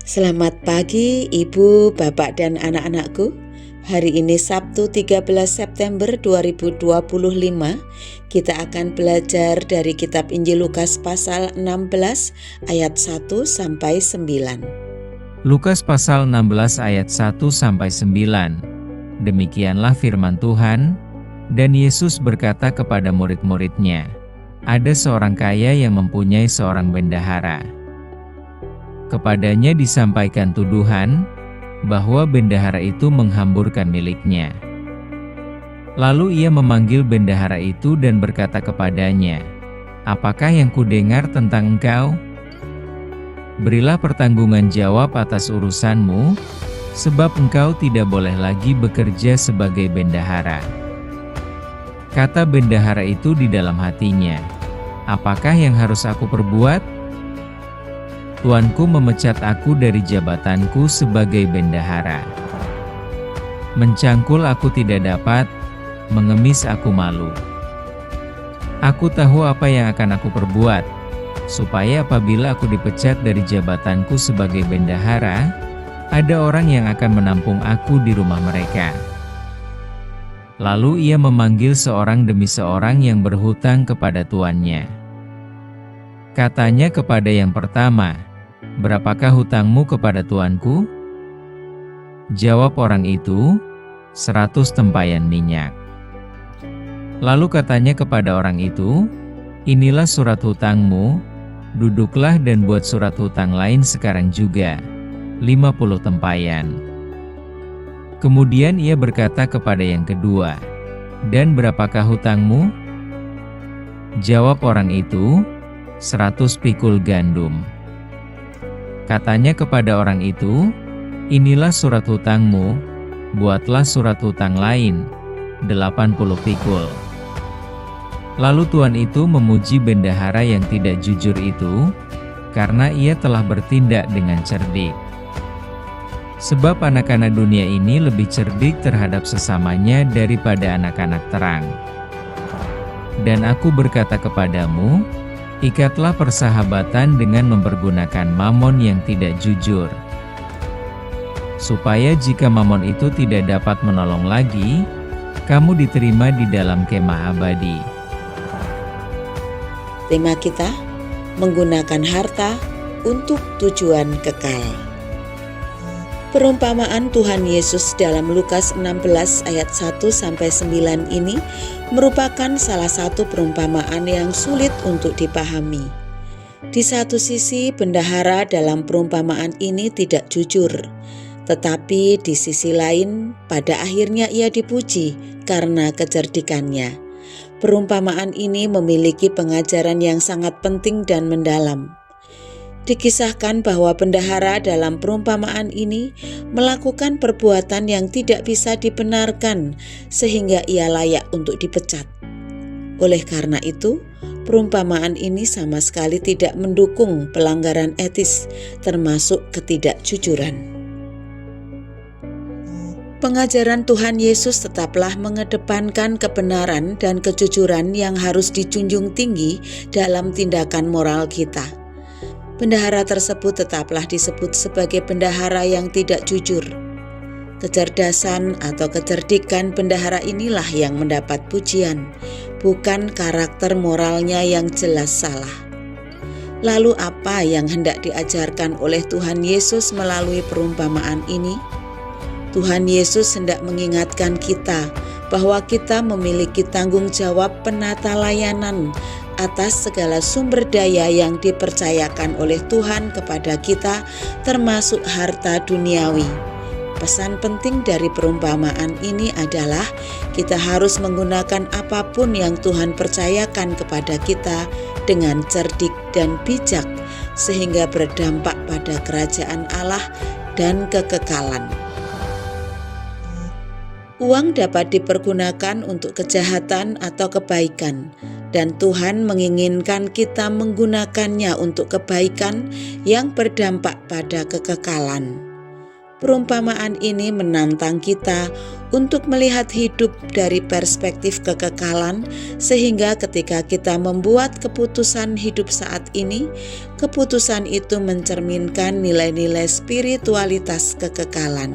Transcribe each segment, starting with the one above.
Selamat pagi Ibu, Bapak, dan anak-anakku. Hari ini Sabtu 13 September 2025. Kita akan belajar dari kitab Injil Lukas pasal 16 ayat 1 sampai 9. Lukas pasal 16 ayat 1 sampai 9. Demikianlah firman Tuhan, dan Yesus berkata kepada murid-muridnya, "Ada seorang kaya yang mempunyai seorang bendahara. Kepadanya disampaikan tuduhan bahwa bendahara itu menghamburkan miliknya. Lalu ia memanggil bendahara itu dan berkata kepadanya, 'Apakah yang kudengar tentang engkau? Berilah pertanggungan jawab atas urusanmu, sebab engkau tidak boleh lagi bekerja sebagai bendahara.' Kata bendahara itu di dalam hatinya, 'Apakah yang harus aku perbuat? Tuanku memecat aku dari jabatanku sebagai bendahara. Mencangkul aku tidak dapat, mengemis aku malu. Aku tahu apa yang akan aku perbuat, supaya apabila aku dipecat dari jabatanku sebagai bendahara, ada orang yang akan menampung aku di rumah mereka.' Lalu ia memanggil seorang demi seorang yang berhutang kepada tuannya. Katanya kepada yang pertama, 'Berapakah hutangmu kepada tuanku?' Jawab orang itu, 100 tempayan minyak. Lalu katanya kepada orang itu, 'Inilah surat hutangmu, duduklah dan buat surat hutang lain sekarang juga, 50 tempayan. Kemudian ia berkata kepada yang kedua, 'Dan berapakah hutangmu?' Jawab orang itu, 100 pikul gandum. Katanya kepada orang itu, 'Inilah surat hutangmu, buatlah surat hutang lain, 80 pikul.' Lalu tuan itu memuji bendahara yang tidak jujur itu, karena ia telah bertindak dengan cerdik. Sebab anak-anak dunia ini lebih cerdik terhadap sesamanya daripada anak-anak terang. Dan aku berkata kepadamu, ikatlah persahabatan dengan mempergunakan mamon yang tidak jujur, supaya jika mamon itu tidak dapat menolong lagi, kamu diterima di dalam kemah abadi." Tema kita, menggunakan harta untuk tujuan kekal. Perumpamaan Tuhan Yesus dalam Lukas 16 ayat 1 sampai 9 ini merupakan salah satu perumpamaan yang sulit untuk dipahami. Di satu sisi, bendahara dalam perumpamaan ini tidak jujur, tetapi di sisi lain, pada akhirnya ia dipuji karena kecerdikannya. Perumpamaan ini memiliki pengajaran yang sangat penting dan mendalam. Dikisahkan bahwa bendahara dalam perumpamaan ini melakukan perbuatan yang tidak bisa dibenarkan sehingga ia layak untuk dipecat. Oleh karena itu, perumpamaan ini sama sekali tidak mendukung pelanggaran etis, termasuk ketidakjujuran. Pengajaran Tuhan Yesus tetaplah mengedepankan kebenaran dan kejujuran yang harus dijunjung tinggi dalam tindakan moral kita. Bendahara tersebut tetaplah disebut sebagai bendahara yang tidak jujur. Kecerdasan atau kecerdikan bendahara inilah yang mendapat pujian, bukan karakter moralnya yang jelas salah. Lalu apa yang hendak diajarkan oleh Tuhan Yesus melalui perumpamaan ini? Tuhan Yesus hendak mengingatkan kita bahwa kita memiliki tanggung jawab penata layanan atas segala sumber daya yang dipercayakan oleh Tuhan kepada kita, termasuk harta duniawi. Pesan penting dari perumpamaan ini adalah kita harus menggunakan apapun yang Tuhan percayakan kepada kita dengan cerdik dan bijak, sehingga berdampak pada kerajaan Allah dan kekekalan. Uang dapat dipergunakan untuk kejahatan atau kebaikan, dan Tuhan menginginkan kita menggunakannya untuk kebaikan yang berdampak pada kekekalan. Perumpamaan ini menantang kita untuk melihat hidup dari perspektif kekekalan, sehingga ketika kita membuat keputusan hidup saat ini, keputusan itu mencerminkan nilai-nilai spiritualitas kekekalan.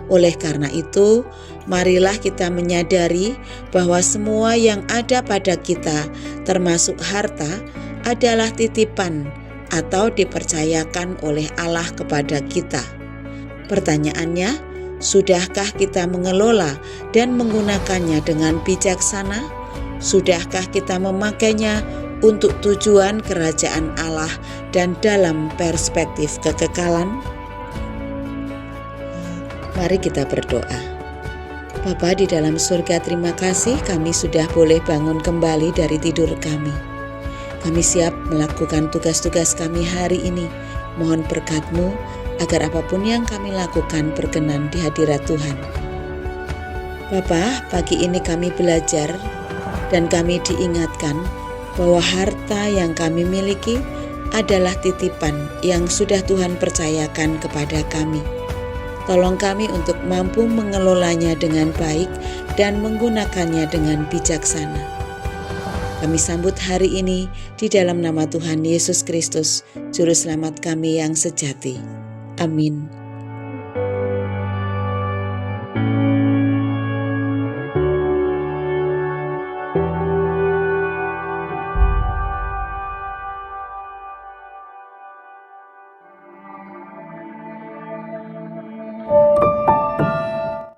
Oleh karena itu, marilah kita menyadari bahwa semua yang ada pada kita, termasuk harta, adalah titipan atau dipercayakan oleh Allah kepada kita. Pertanyaannya, sudahkah kita mengelola dan menggunakannya dengan bijaksana? Sudahkah kita memakainya untuk tujuan kerajaan Allah dan dalam perspektif kekekalan? Mari kita berdoa. Bapa di dalam surga, terima kasih kami sudah boleh bangun kembali dari tidur kami. Kami siap melakukan tugas-tugas kami hari ini. Mohon berkat-Mu agar apapun yang kami lakukan berkenan di hadirat Tuhan. Bapa, pagi ini kami belajar dan kami diingatkan bahwa harta yang kami miliki adalah titipan yang sudah Tuhan percayakan kepada kami. Tolong kami untuk mampu mengelolanya dengan baik dan menggunakannya dengan bijaksana. Kami sambut hari ini di dalam nama Tuhan Yesus Kristus, Juru Selamat kami yang sejati. Amin.